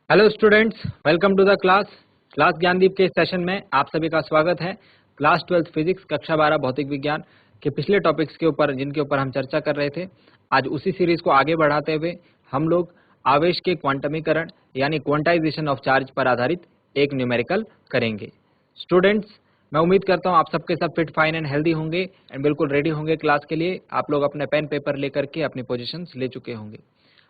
Hello students, welcome to the class Gyandeep के इस session में आप सभी का स्वागत है। क्लास 12 फिजिक्स कक्षा 12 भौतिक विज्ञान के पिछले टॉपिक्स के ऊपर जिनके ऊपर हम चर्चा कर रहे थे, आज उसी सीरीज को आगे बढ़ाते हुए हम लोग आवेश के क्वांटमीकरण यानी क्वांटाइजेशन ऑफ चार्ज पर आधारित एक न्यूमेरिकल करेंगे। स्टूडेंट्स, मैं उम्मीद करता हूँ आप सबके सब फिट फाइन एंड हेल्दी होंगे एंड बिल्कुल रेडी होंगे क्लास के लिए। आप लोग अपने पेन पेपर लेकर के अपनी पोजीशंस ले चुके होंगे।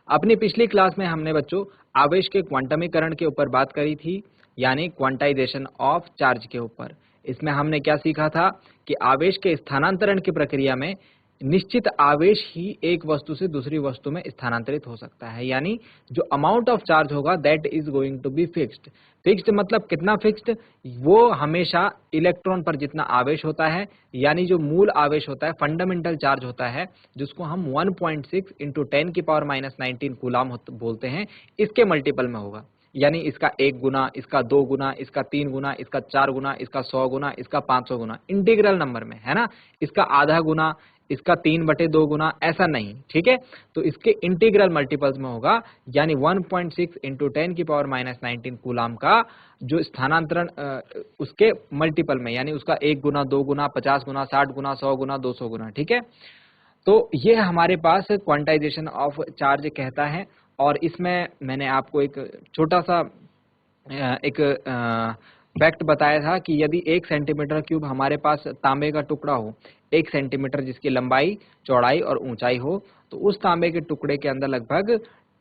अपनी पिछली क्लास में हमने बच्चों आवेश के क्वांटमीकरण के ऊपर बात करी थी, यानी क्वांटाइजेशन ऑफ चार्ज के ऊपर। इसमें हमने क्या सीखा था कि आवेश के स्थानांतरण की प्रक्रिया में निश्चित आवेश ही एक वस्तु से दूसरी वस्तु में स्थानांतरित हो सकता है, यानी जो अमाउंट ऑफ चार्ज होगा that is going to be fixed. Fixed मतलब कितना फिक्स्ड? वो हमेशा इलेक्ट्रॉन पर जितना आवेश होता है, यानी जो मूल आवेश होता है, फंडामेंटल चार्ज होता है, जिसको हम 1.6 इंटू 10⁻⁻19 कूलाम बोलते हैं, इसके मल्टीपल में होगा। यानी इसका 1 गुना, इसका 2 गुना, इसका 3 गुना, इसका 4 गुना, इसका 100 गुना, इसका 500 गुना, इंटीग्रल नंबर में है ना। इसका आधा गुना, इसका 3/2 गुना, ऐसा नहीं, ठीक है। तो इसके इंटीग्रल मल्टीपल्स में होगा, यानी 1.6 इंटू 10⁻⁻19 कूलाम का जो स्थानांतरण उसके मल्टीपल में, यानी उसका 1 गुना, 2 गुना, 50 गुना, 60 गुना, 100 गुना, 200 गुना, ठीक है। तो ये हमारे पास क्वांटाइजेशन ऑफ चार्ज कहता है। और इसमें मैंने आपको एक छोटा सा एक फैक्ट बताया था कि यदि 1 सेंटीमीटर क्यूब हमारे पास तांबे का टुकड़ा हो, 1 सेंटीमीटर जिसकी लंबाई, चौड़ाई और ऊंचाई हो, तो उस तांबे के टुकड़े के अंदर लगभग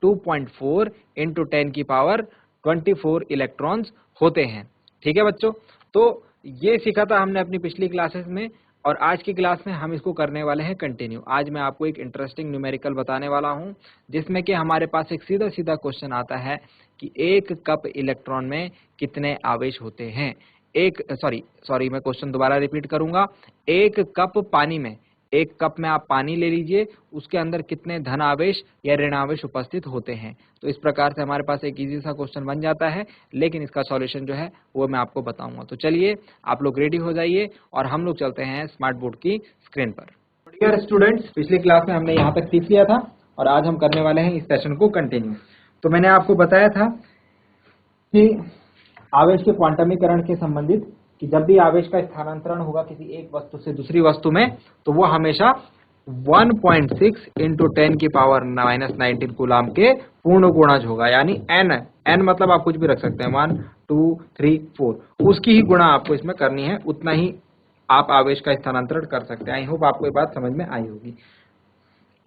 2.4 इंटू 10⁻24 इलेक्ट्रॉन्स होते हैं, ठीक है बच्चों। तो ये सीखा था हमने अपनी पिछली क्लासेस में, और आज की क्लास में हम इसको करने वाले हैं कंटिन्यू। आज मैं आपको एक इंटरेस्टिंग न्यूमेरिकल बताने वाला हूं, जिसमें कि हमारे पास एक सीधा सीधा क्वेश्चन आता है कि 1 कप इलेक्ट्रॉन में कितने आवेश होते हैं। मैं क्वेश्चन दोबारा रिपीट करूंगा। 1 कप पानी में, 1 कप में आप पानी ले लीजिए, उसके अंदर कितने धन आवेश या ऋण आवेश उपस्थित होते हैं। तो इस प्रकार से हमारे पास एक इजी सा क्वेश्चन बन जाता है, लेकिन इसका सॉल्यूशन जो है वो मैं आपको बताऊंगा। तो चलिए आप लोग रेडी हो जाइए और हम लोग चलते हैं स्मार्ट बोर्ड की स्क्रीन पर। डियर स्टूडेंट्स, पिछली क्लास में हमने यहाँ तक सीख लिया था और आज हम करने वाले हैं इस सेशन को कंटिन्यू। तो मैंने आपको बताया था कि आवेश के क्वांटमीकरण के संबंधित कि जब भी आवेश का स्थानांतरण होगा किसी एक वस्तु से दूसरी वस्तु में, तो वो हमेशा 1.6 इंटू 10⁻⁻19 कूलाम के पूर्ण गुणज होगा, यानी n मतलब आप कुछ भी रख सकते हैं, 1 2 3 4, उसकी ही गुणा आपको इसमें करनी है, उतना ही आप आवेश का स्थानांतरण कर सकते हैं। आई होप आपको ये बात समझ में आई होगी।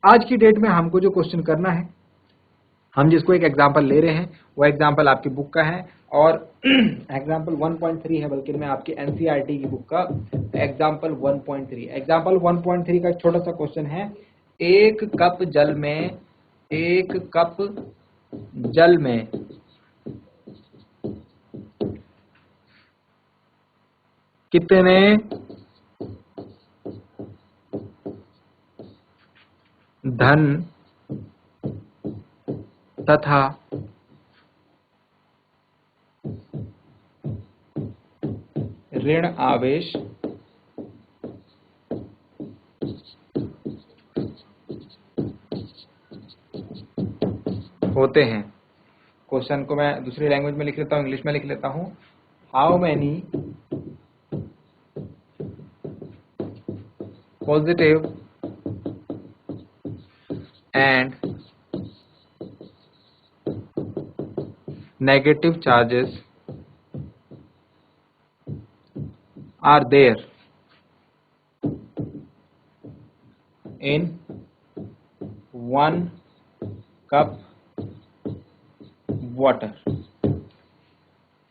आज की डेट में हमको जो क्वेश्चन करना है, हम जिसको एक एग्जाम्पल ले रहे हैं, वो एग्जाम्पल आपकी बुक का है और एग्जाम्पल 1.3 है, बल्कि मैं आपकी एनसीईआरटी की बुक का एग्जाम्पल 1.3। एग्जाम्पल 1.3 का एक छोटा सा क्वेश्चन है। 1 कप जल में, 1 कप जल में कितने धन तथा ऋण आवेश होते हैं। क्वेश्चन को मैं दूसरी लैंग्वेज में लिख लेता हूँ, इंग्लिश में लिख लेता हूँ। How many positive and negative charges are there in 1 cup water।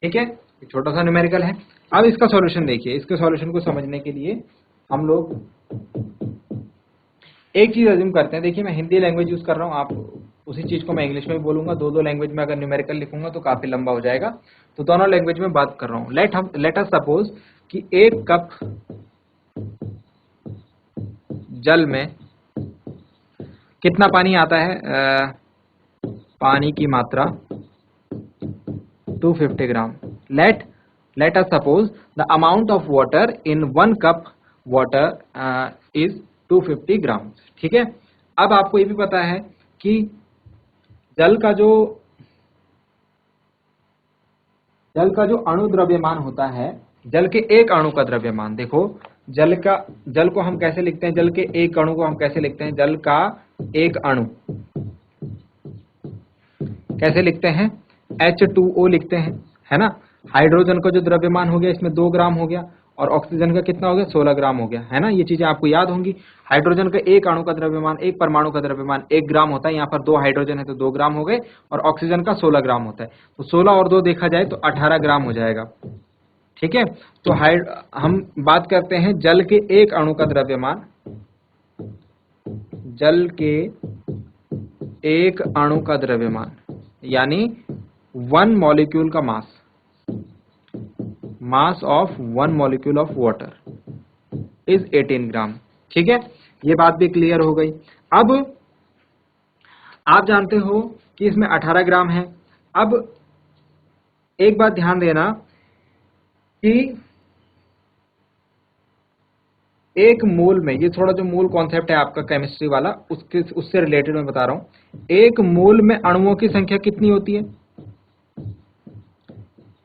ठीक है, छोटा सा न्यूमेरिकल है। अब इसका सॉल्यूशन देखिए। इसके सॉल्यूशन को समझने के लिए हम लोग एक चीज अज्यूम करते हैं। देखिए, मैं हिंदी लैंग्वेज यूज कर रहा हूँ, आप उसी चीज को मैं इंग्लिश में भी बोलूंगा। दो लैंग्वेज में अगर न्यूमेरिकल लिखूंगा तो काफी लंबा हो जाएगा, तो दोनों लैंग्वेज में बात कर रहा हूँ। लेट अस सपोज कि 1 कप जल में कितना पानी आता है। पानी की मात्रा 250 gram. Let us suppose the amount of water in 1 cup water is 250 gram. ठीक है। अब आपको ये भी पता है कि जल का जो जल का जो अणु द्रव्यमान होता है, जल के एक अणु का द्रव्यमान, देखो जल को हम कैसे लिखते हैं, जल के एक अणु को हम कैसे लिखते हैं, जल का एक अणु कैसे लिखते हैं, H2O लिखते हैं, है ना। हाइड्रोजन का जो द्रव्यमान हो गया इसमें 2 ग्राम हो गया, और ऑक्सीजन का कितना हो गया, 16 ग्राम हो गया, है ना। ये चीजें आपको याद होंगी। हाइड्रोजन का एक अणु का द्रव्यमान, एक परमाणु का द्रव्यमान 1 ग्राम होता है, यहाँ पर 2 हाइड्रोजन है तो 2 ग्राम हो गए, और ऑक्सीजन का 16 ग्राम होता है, तो 16 और 2 देखा जाए तो 18 ग्राम हो जाएगा, ठीक है। तो हम बात करते हैं जल के एक अणु का द्रव्यमान, जल के एक अणु का द्रव्यमान यानी 1 मॉलिक्यूल का mass of 1 molecule of water is 18 ग्राम, ठीक है। ये बात भी क्लियर हो गई। अब आप जानते हो कि इसमें 18 ग्राम है। अब एक बात ध्यान देना कि एक मोल में, ये थोड़ा जो मोल कॉन्सेप्ट है आपका केमिस्ट्री वाला, उससे रिलेटेड मैं बता रहा हूं। एक मोल में अणुओं की संख्या कितनी होती है,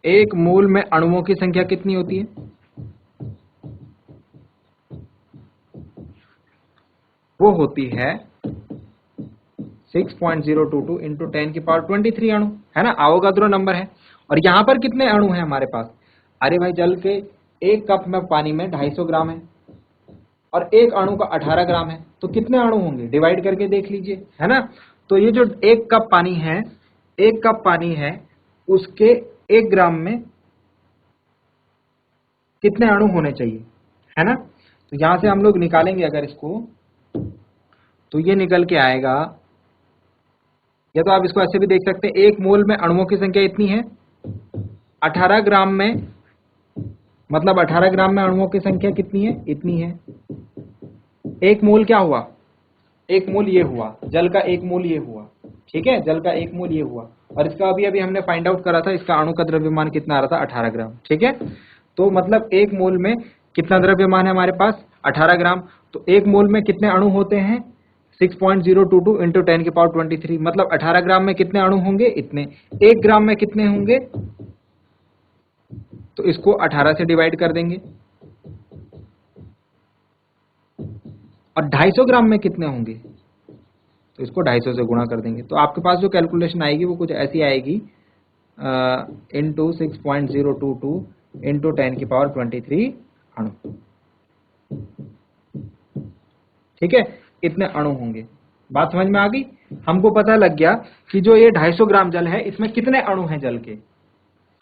एक मोल में अणुओं की संख्या कितनी होती है, वो होती है 6.022 इंटू 10 की पावर 23 अणु, है ना। आवोगाद्रो नंबर है। और यहां पर कितने अणु हैं हमारे पास, अरे भाई जल के एक कप में पानी में 250 ग्राम है, और एक अणु का 18 ग्राम है, तो कितने अणु होंगे, डिवाइड करके देख लीजिए, है ना। तो ये जो एक कप पानी है, एक कप पानी है, उसके 1 ग्राम में कितने अणु होने चाहिए, है ना। तो यहां से हम लोग निकालेंगे अगर इसको, तो ये निकल के आएगा, या तो आप इसको ऐसे भी देख सकते हैं, एक मोल में अणुओं की संख्या इतनी है, 18 ग्राम में, मतलब 18 ग्राम में अणुओं की संख्या कितनी है, इतनी है। एक मोल क्या हुआ, एक मोल ये हुआ, जल का एक मोल ये हुआ, ठीक है, जल का एक मोल ये हुआ। और इसका अभी हमने फाइंड आउट करा था, इसका अणु का द्रव्यमान कितना आ रहा था, 18 ग्राम, ठीक है। तो मतलब एक मोल में कितना द्रव्यमान है हमारे पास, 18 ग्राम। तो एक मोल में कितने अणु होते हैं, 6.022 इंटू 10 की पावर 23, मतलब 18 ग्राम में कितने अणु होंगे, इतने। 1 ग्राम में कितने होंगे, तो इसको 18 से डिवाइड कर देंगे। और 250 ग्राम में कितने होंगे, तो इसको 250 से गुणा कर देंगे। तो आपके पास जो कैलकुलेशन आएगी वो कुछ ऐसी आएगी, इंटू 6.022 इंटू 10 की पावर 23 अणु, ठीक है, इतने अणु होंगे। बात समझ में आ गई। हमको पता लग गया कि जो ये 250 ग्राम जल है इसमें कितने अणु हैं जल के,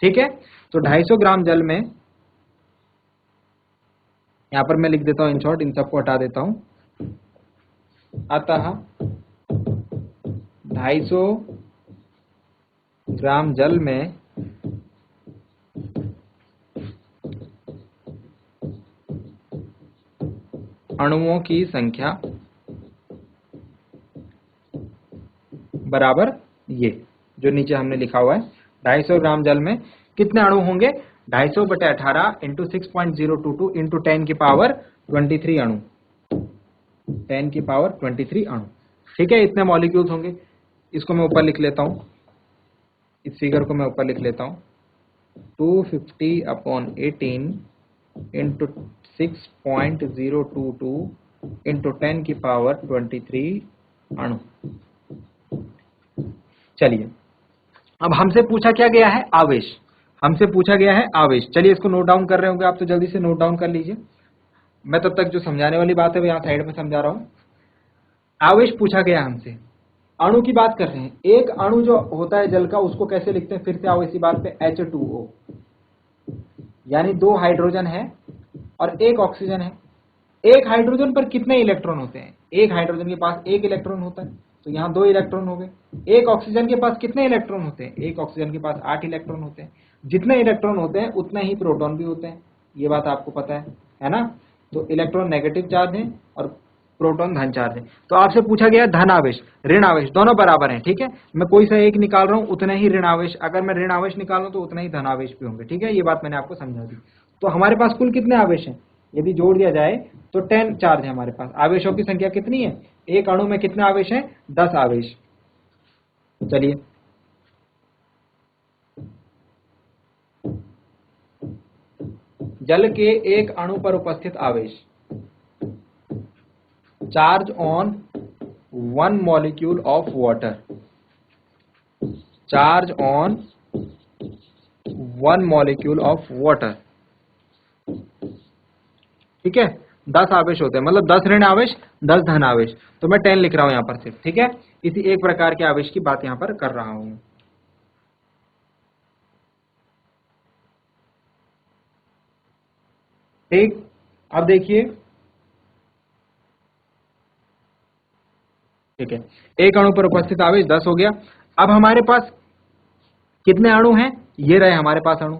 ठीक है। तो 250 ग्राम जल में, यहां पर मैं लिख देता हूं इन शॉर्ट, इन सबको हटा देता हूं। अतः 250 ग्राम जल में अणुओं की संख्या बराबर ये जो नीचे हमने लिखा हुआ है, 250 ग्राम जल में कितने अणु होंगे, 250 बटे 18 इंटू 6.022 इंटू 10 की पावर 23 अणु, 10 की पावर 23 अणु, ठीक है, इतने मॉलिक्यूल्स होंगे। इसको मैं ऊपर लिख लेता हूं, इस फिगर को मैं ऊपर लिख लेता हूं, 250/18 इंटू 6.022 इंटू 10 की पावर 23 अणु। चलिए, अब हमसे पूछा क्या गया है, आवेश, हमसे पूछा गया है आवेश। चलिए इसको नोट डाउन कर रहे होंगे आप, तो जल्दी से नोट डाउन कर लीजिए। मैं तब तक जो समझाने वाली बात है वो यहाँ साइड में समझा रहा हूं। आवेश पूछा गया हमसे, अणु की बात कर रहे हैं। एक अणु जो होता है जल का, उसको कैसे लिखते हैं, फिर से आओ इसी बात पे, H2O, यानी 2 हाइड्रोजन है और 1 ऑक्सीजन है। एक हाइड्रोजन पर कितने इलेक्ट्रॉन होते हैं, एक हाइड्रोजन के पास 1 इलेक्ट्रॉन होता है, तो यहाँ 2 इलेक्ट्रॉन हो गए। एक ऑक्सीजन के पास कितने इलेक्ट्रॉन होते हैं, एक ऑक्सीजन के पास 8 इलेक्ट्रॉन होते हैं। जितने इलेक्ट्रॉन होते हैं उतने ही प्रोटॉन भी होते हैं, ये बात आपको पता है ना। तो इलेक्ट्रॉन नेगेटिव चार्ज है और प्रोटॉन धन चार्ज है। तो आपसे पूछा गया धन आवेश, ऋण आवेश, दोनों बराबर हैं, ठीक है। मैं कोई सा एक निकाल रहा हूं, उतना ही ऋण आवेश, अगर मैं ऋण आवेश निकालूं तो उतना ही धन आवेश भी होंगे, ठीक है। ये बात मैंने आपको समझा दी। तो हमारे पास कुल कितने आवेश हैं, यदि जोड़ दिया जाए तो 10 चार्ज है हमारे पास। आवेशों की संख्या कितनी है, एक अणु में कितने आवेश हैं, 10 आवेश। चलिए जल के एक अणु पर उपस्थित आवेश, charge on 1 molecule of water, charge on 1 molecule of water. ठीक है, 10 आवेश होते हैं, मतलब 10 ऋण आवेश 10 धन आवेश, तो मैं 10 लिख रहा हूं यहां पर सिर्फ। ठीक है, इसी एक प्रकार के आवेश की बात यहां पर कर रहा हूं। ठीक, अब देखिए, ठीक है, एक अणु पर उपस्थित आवेश 10 हो गया। अब हमारे पास कितने अणु हैं, ये रहे हमारे पास अणु,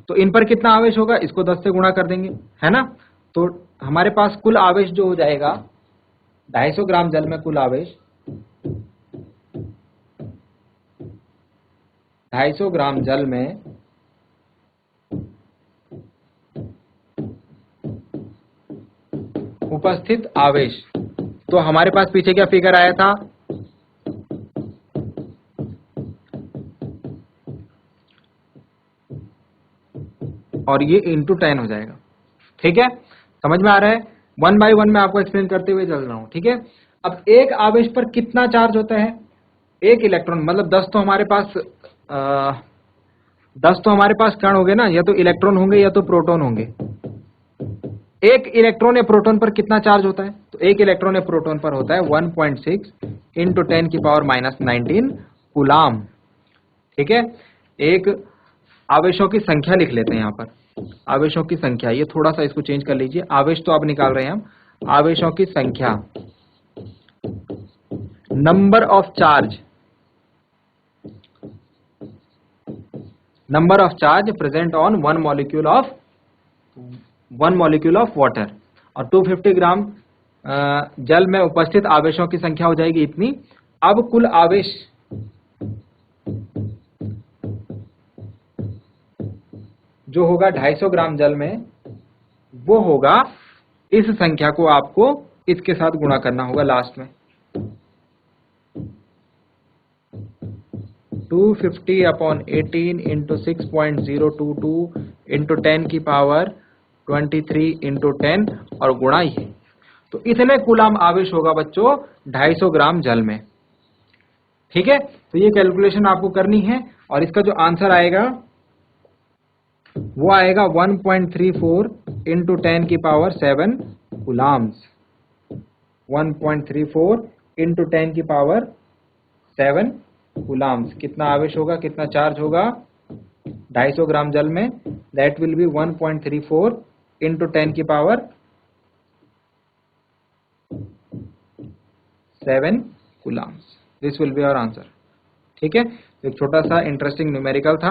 तो इन पर कितना आवेश होगा, इसको 10 से गुणा कर देंगे, है ना। तो हमारे पास कुल आवेश जो हो जाएगा 250 ग्राम जल में कुल आवेश 250 ग्राम जल में उपस्थित आवेश, तो हमारे पास पीछे क्या फिगर आया था, और ये इंटू 10 हो जाएगा। ठीक है, समझ में आ रहा है, 1 बाय 1 मैं आपको एक्सप्लेन करते हुए चल रहा हूं। ठीक है, अब एक आवेश पर कितना चार्ज होता है, एक इलेक्ट्रॉन, मतलब 10 तो हमारे पास 10 तो हमारे पास कण होंगे ना, या तो इलेक्ट्रॉन होंगे या तो प्रोटॉन होंगे। एक इलेक्ट्रॉन या प्रोटॉन पर कितना चार्ज होता है, तो एक इलेक्ट्रॉन या प्रोटॉन पर होता है 1.6 इंटू 10 की पावर -19 कूलाम। ठीक है, एक आवेशों की संख्या लिख लेते हैं यहां पर, आवेशों की संख्या, ये थोड़ा सा इसको चेंज कर लीजिए, आवेश तो आप निकाल रहे हैं हम, आवेशों की संख्या, number of charge, number of charge present on 1 molecule of water, और 250 ग्राम जल में उपस्थित आवेशों की संख्या हो जाएगी इतनी। अब कुल आवेश जो होगा 250 ग्राम जल में, वो होगा, इस संख्या को आपको इसके साथ गुणा करना होगा लास्ट में, 250/18 इंटू 6.022 इंटू 10 की पावर 23 इंटू 10 और गुणा ये, तो इतने कूलाम आवेश होगा बच्चों 250 ग्राम जल में। ठीक है, तो ये कैलकुलेशन आपको करनी है, और इसका जो आंसर आएगा वो आएगा 1.34 इंटू 10 की पावर 7 कूलाम्स, 1.34 इंटू 10 की पावर 7 कूलाम्स। कितना आवेश होगा, कितना चार्ज होगा 250 ग्राम जल में, दैट विल बी 1.34 इंटू 10 की power 7 coulombs. This will be our answer. ठीक है, एक छोटा सा इंटरेस्टिंग न्यूमेरिकल था,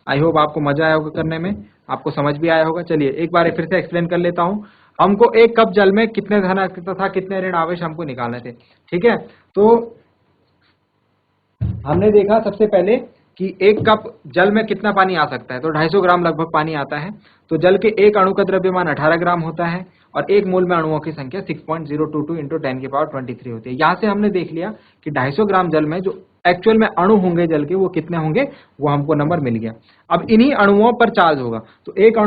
आई होप आपको मजा आया होगा करने में, आपको समझ भी आया होगा। चलिए एक बार फिर से एक्सप्लेन कर लेता हूं, हमको एक कप जल में कितने धन तथा कितने ऋण आवेश हमको निकालने थे। ठीक है, तो हमने देखा सबसे पहले कि एक कप जल में कितना पानी आ सकता है, तो 250 ग्राम लगभग पानी आता है। तो जल के एक अणु का द्रव्यमान 18 ग्राम होता है, और एक मोल में अणुओं की संख्या 6.022 इंटू 10 की पावर 23 होती है। यहां से हमने देख लिया कि 250 ग्राम जल में जो एक्चुअल में अणु होंगे जल के, वो कितने होंगे, वो हमको नंबर मिल गया। अब इन्हीं अणुओं पर चार्ज होगा, तो एक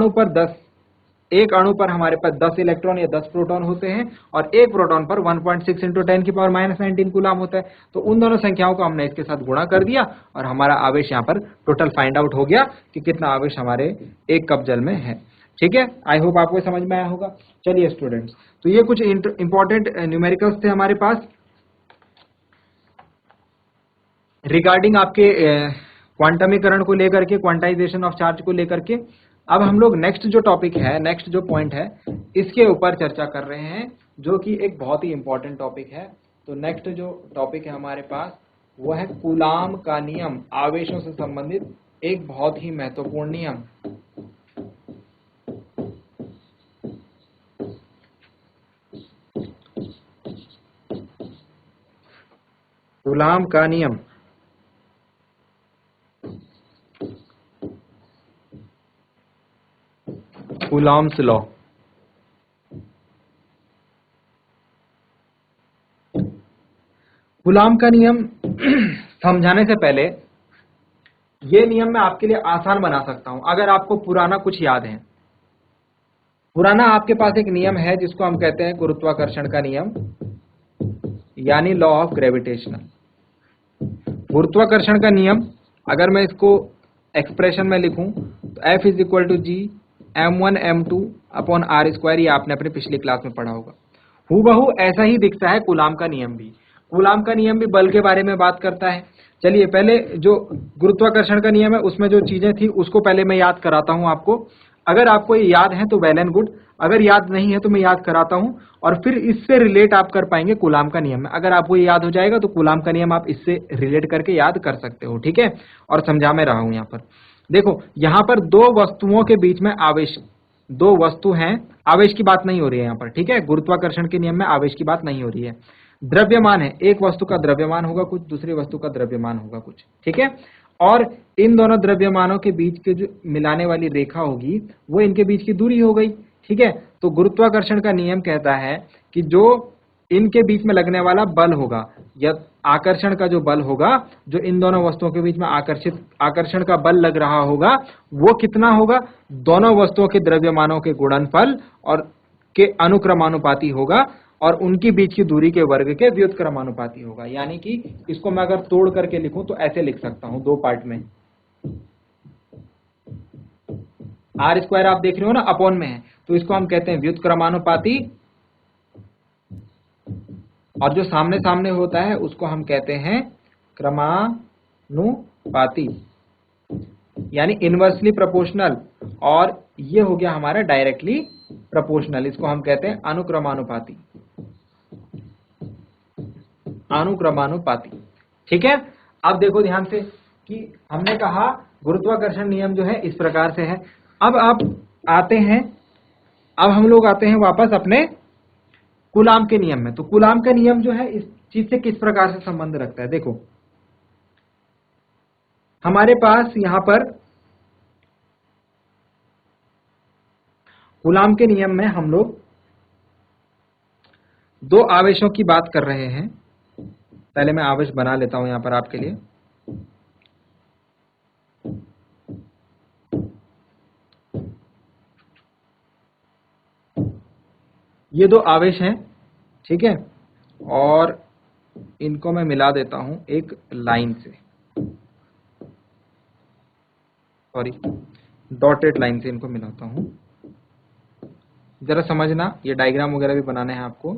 अणु पर हमारे पास 10 इलेक्ट्रॉन या 10 प्रोटॉन होते हैं, और एक प्रोटॉन पर 1.6 इंटू 10 की पावर -19 कूलाम होता है। तो उन दोनों संख्याओं को हमने इसके साथ गुणा कर दिया, और हमारा आवेश यहाँ पर टोटल फाइंड आउट हो गया कि कितना आवेश हमारे एक कप जल में है। ठीक है, आई होप आपको समझ में आया होगा। चलिए स्टूडेंट्स, तो ये कुछ इंपॉर्टेंट न्यूमेरिकल्स थे हमारे पास रिगार्डिंग आपके क्वांटमीकरण को लेकर के, क्वांटाइजेशन ऑफ चार्ज को लेकर के। अब हम लोग नेक्स्ट जो टॉपिक है, नेक्स्ट जो पॉइंट है, इसके ऊपर चर्चा कर रहे हैं, जो कि एक बहुत ही इंपॉर्टेंट टॉपिक है। तो नेक्स्ट जो टॉपिक है हमारे पास, वो है कूलाम का नियम, आवेशों से संबंधित एक बहुत ही महत्वपूर्ण नियम। कूलाम का नियम, कूलाम्स लॉ। कूलाम का नियम समझाने से पहले ये नियम मैं आपके लिए आसान बना सकता हूं, अगर आपको पुराना कुछ याद है। पुराना आपके पास एक नियम है जिसको हम कहते हैं गुरुत्वाकर्षण का नियम, यानी लॉ ऑफ ग्रेविटेशनल। गुरुत्वाकर्षण का नियम अगर मैं इसको एक्सप्रेशन में लिखूं तो F is equal to G m1m2 upon r square, ये आपने अपने पिछली क्लास में पढ़ा होगा। हूबहू ऐसा ही दिखता है कूलाम का नियम भी। कूलाम का नियम भी बल के बारे में बात करता है। चलिए पहले जो गुरुत्वाकर्षण का नियम है उसमें जो चीजें थी उसको पहले मैं याद कराता हूं आपको। अगर आपको ये याद है तो वेल एंड गुड, अगर याद नहीं है तो मैं याद कराता हूं और फिर इससे रिलेट आप कर पाएंगे कूलाम का नियम में। अगर आपको ये याद हो जाएगा तो कूलाम का नियम आप इससे रिलेट करके याद कर सकते हो, ठीक है। और समझा मैं रहा हूं यहाँ पर। देखो यहाँ पर दो वस्तुओं के बीच में आवेश, दो वस्तु हैं, आवेश की बात नहीं हो रही है यहाँ पर, ठीक है। गुरुत्वाकर्षण के नियम में आवेश की बात नहीं हो रही है। द्रव्यमान है, एक वस्तु का द्रव्यमान होगा कुछ, दूसरी वस्तु का द्रव्यमान होगा कुछ, ठीक है। और इन दोनों द्रव्यमानों के बीच के जो मिलाने वाली रेखा होगी वो इनके बीच की दूरी हो गई, ठीक है। तो गुरुत्वाकर्षण का नियम कहता है कि जो इनके बीच में लगने वाला बल होगा या आकर्षण का जो बल होगा, जो इन दोनों वस्तुओं के बीच में आकर्षण का बल लग रहा होगा वो कितना होगा, दोनों वस्तुओं के द्रव्यमानों के गुणनफल और के अनुक्रमानुपाती होगा और उनकी बीच की दूरी के वर्ग के व्युत्क्रमानुपाती होगा। यानी कि इसको मैं अगर तोड़ करके लिखूं तो ऐसे लिख सकता हूं दो पार्ट में। आर स्क्वायर आप देख रहे हो ना अपॉन में है, तो इसको हम कहते हैं व्युत्क्रमानुपाती, और जो सामने सामने होता है उसको हम कहते हैं क्रमानुपाती, यानी इनवर्सली प्रोपोर्शनल, और ये हो गया हमारा डायरेक्टली प्रोपोर्शनल, इसको हम कहते हैं अनुक्रमानुपाती। अनुक्रमानुपाती, ठीक है। अब देखो ध्यान से कि हमने कहा गुरुत्वाकर्षण नियम जो है इस प्रकार से है। अब आप आते हैं, अब हम लोग आते हैं वापस अपने कूलाम के नियम में। तो कूलाम का नियम जो है इस चीज से किस प्रकार से संबंध रखता है, देखो हमारे पास यहां पर कूलाम के नियम में हम लोग दो आवेशों की बात कर रहे हैं। पहले मैं आवेश बना लेता हूं यहां पर आपके लिए। ये दो आवेश हैं, ठीक है, और इनको मैं मिला देता हूं एक लाइन से, सॉरी डॉटेड लाइन से इनको मिलाता हूं। जरा समझना, ये डायग्राम वगैरह भी बनाने हैं आपको।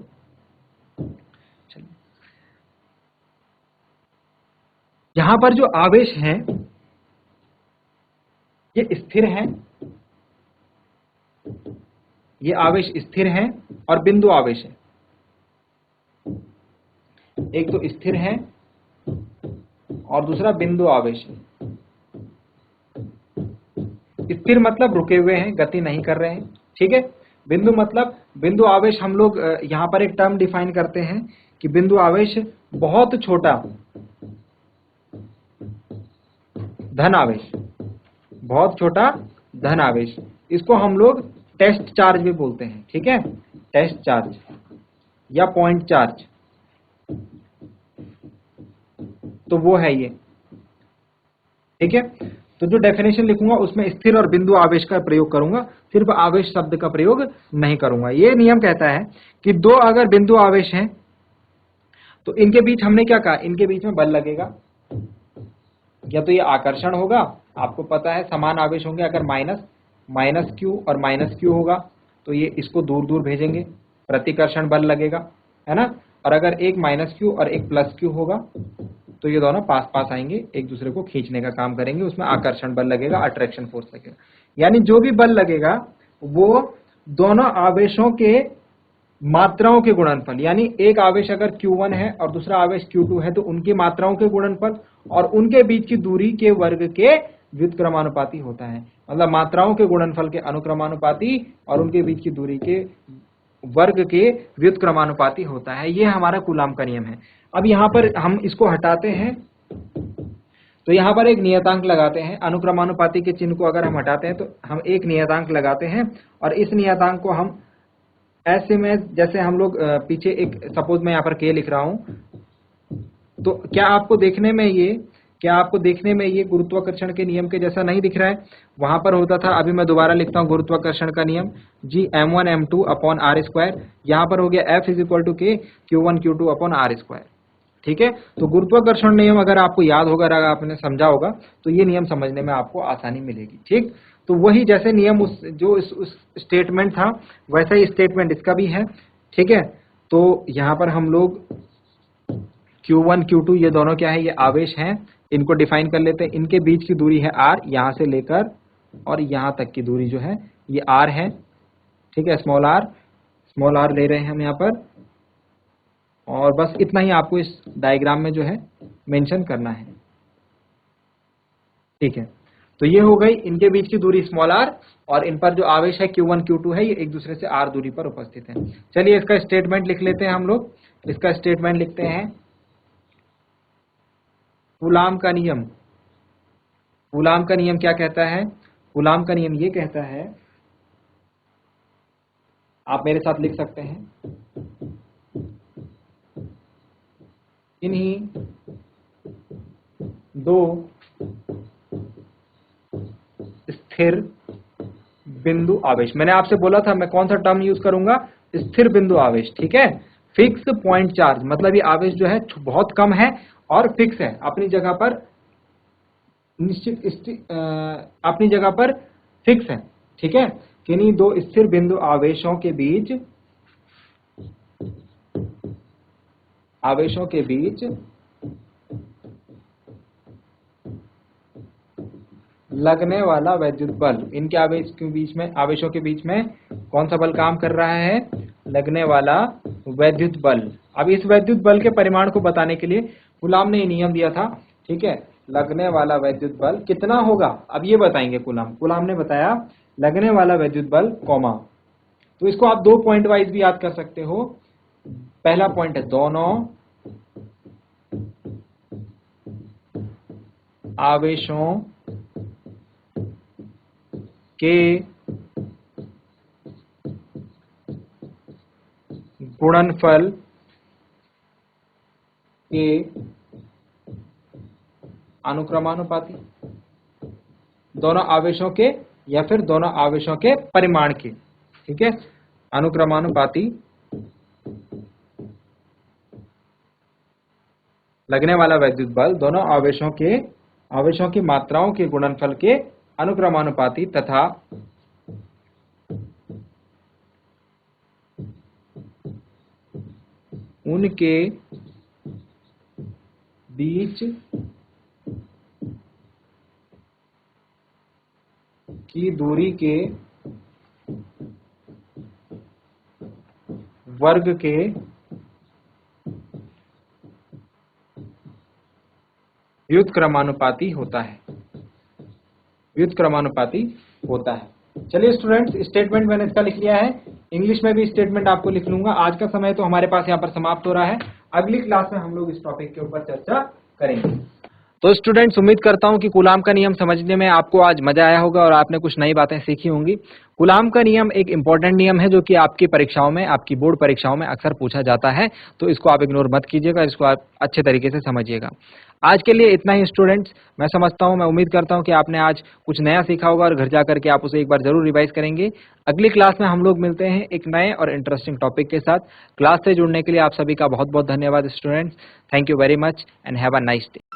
चलिए, यहां पर जो आवेश हैं ये स्थिर हैं, ये आवेश स्थिर हैं और बिंदु आवेश है। एक तो स्थिर है और दूसरा बिंदु आवेश है। स्थिर मतलब रुके हुए हैं, गति नहीं कर रहे हैं, ठीक है। बिंदु मतलब, बिंदु आवेश हम लोग यहां पर एक टर्म डिफाइन करते हैं कि बिंदु आवेश बहुत छोटा धन आवेश, बहुत छोटा धन आवेश, इसको हम लोग टेस्ट चार्ज भी बोलते हैं, ठीक है। टेस्ट चार्ज या पॉइंट चार्ज, तो वो है ये, ठीक है। तो जो डेफिनेशन लिखूंगा उसमें स्थिर और बिंदु आवेश का प्रयोग करूंगा, सिर्फ आवेश शब्द का प्रयोग नहीं करूंगा। ये नियम कहता है कि दो अगर बिंदु आवेश हैं तो इनके बीच हमने क्या कहा, इनके बीच में बल लगेगा, या तो ये आकर्षण होगा, आपको पता है समान आवेश होंगे, अगर माइनस क्यू और माइनस क्यू होगा तो ये इसको दूर दूर भेजेंगे, प्रतिकर्षण बल लगेगा, है ना। और अगर एक माइनस क्यू और एक प्लस क्यू होगा तो ये दोनों पास पास आएंगे, एक दूसरे को खींचने का काम करेंगे, उसमें आकर्षण बल लगेगा, अट्रैक्शन फोर्स लगेगा। यानी जो भी बल लगेगा वो दोनों आवेशों के मात्राओं के गुणनफल, यानी एक आवेश अगर Q1 है और दूसरा आवेश Q2 है तो उनकी मात्राओं के गुणनफल और उनके बीच की दूरी के वर्ग के व्युत्क्रमानुपाती होता है। मतलब मात्राओं के गुणनफल के अनुक्रमानुपाती और उनके बीच की दूरी के वर्ग के व्युत्क्रमानुपाती होता है। ये हमारा कूलाम का नियम है। अब यहाँ पर हम इसको हटाते हैं तो यहाँ पर एक नियतांक लगाते हैं। अनुक्रमानुपाती के चिन्ह को अगर हम हटाते हैं तो हम एक नियतांक लगाते हैं और इस नियतांक को हम ऐसे में, जैसे हम लोग पीछे एक, सपोज मैं यहाँ पर K लिख रहा हूं, तो क्या आपको देखने में ये क्या आपको देखने में ये गुरुत्वाकर्षण के नियम के जैसा नहीं दिख रहा है? वहां पर होता था, अभी मैं दोबारा लिखता हूँ गुरुत्वाकर्षण का नियम जी m1 m2 upon are square, यहाँ पर हो गया F इज इक्वल टू के Q1 Q2 upon are square. ठीक है, तो गुरुत्वाकर्षण नियम अगर आपको याद होगा, अगर आपने समझा होगा तो ये नियम समझने में आपको आसानी मिलेगी। ठीक, तो वही जैसे नियम उस स्टेटमेंट था वैसा ही स्टेटमेंट इसका भी है। ठीक है, तो यहाँ पर हम लोग Q1 Q2 ये दोनों क्या है, ये आवेश हैं, इनको डिफाइन कर लेते हैं। इनके बीच की दूरी है r, यहाँ से लेकर और यहाँ तक की दूरी जो है ये r है। ठीक है, स्मॉल r ले रहे हैं हम यहाँ पर, और बस इतना ही आपको इस डायग्राम में जो है मेंशन करना है। ठीक है, तो ये हो गई इनके बीच की दूरी स्मॉल r, और इन पर जो आवेश है Q1 Q2 है ये एक दूसरे से r दूरी पर उपस्थित है। चलिए इसका स्टेटमेंट लिख लेते हैं हम लोग। इसका स्टेटमेंट लिखते हैं कूलाम का नियम। कूलाम का नियम क्या कहता है? कूलाम का नियम ये कहता है, आप मेरे साथ लिख सकते हैं, इन्हीं दो स्थिर बिंदु आवेश, मैंने आपसे बोला था मैं कौन सा टर्म यूज करूंगा, स्थिर बिंदु आवेश। ठीक है, फिक्स पॉइंट चार्ज, मतलब ये आवेश जो है बहुत कम है और फिक्स है, अपनी जगह पर निश्चित अपनी जगह पर फिक्स है। ठीक है, किन्हीं दो स्थिर बिंदु आवेशों के बीच लगने वाला वैद्युत बल, इनके आवेशों के बीच में कौन सा बल काम कर रहा है? लगने वाला वैद्युत बल। अब इस वैद्युत बल के परिमाण को बताने के लिए कूलाम ने नियम दिया था। ठीक है, लगने वाला वैद्युत बल कितना होगा, अब ये बताएंगे कूलाम ने बताया लगने वाला वैद्युत बल कॉमा, तो इसको आप 2 पॉइंट वाइज भी याद कर सकते हो। पहला पॉइंट है दोनों आवेशों के गुणनफल के अनुक्रमानुपाती, दोनों आवेशों के या फिर दोनों आवेशों के परिमाण के। ठीक है, अनुक्रमानुपाती लगने वाला वैद्युत बल दोनों आवेशों की मात्राओं के गुणनफल के अनुक्रमानुपाती तथा उनके बीच की दूरी के वर्ग के व्युत्क्रमानुपाती होता है। चलिए स्टूडेंट्स, स्टेटमेंट मैंने इसका लिख लिया है, इंग्लिश में भी स्टेटमेंट आपको लिख लूंगा। आज का समय तो हमारे पास यहाँ पर समाप्त हो रहा है, अगली क्लास में हम लोग इस टॉपिक के ऊपर चर्चा करेंगे। तो स्टूडेंट्स, उम्मीद करता हूं कि कूलाम का नियम समझने में आपको आज मजा आया होगा और आपने कुछ नई बातें सीखी होंगी। कूलाम का नियम एक इंपॉर्टेंट नियम है जो कि आपकी परीक्षाओं में, आपकी बोर्ड परीक्षाओं में अक्सर पूछा जाता है, तो इसको आप इग्नोर मत कीजिएगा, इसको आप अच्छे तरीके से समझिएगा। आज के लिए इतना ही स्टूडेंट्स, मैं उम्मीद करता हूं कि आपने आज कुछ नया सीखा होगा और घर जाकर के आप उसे एक बार जरूर रिवाइज करेंगे। अगली क्लास में हम लोग मिलते हैं एक नए और इंटरेस्टिंग टॉपिक के साथ। क्लास से जुड़ने के लिए आप सभी का बहुत बहुत धन्यवाद students. Thank you very much and have a nice day.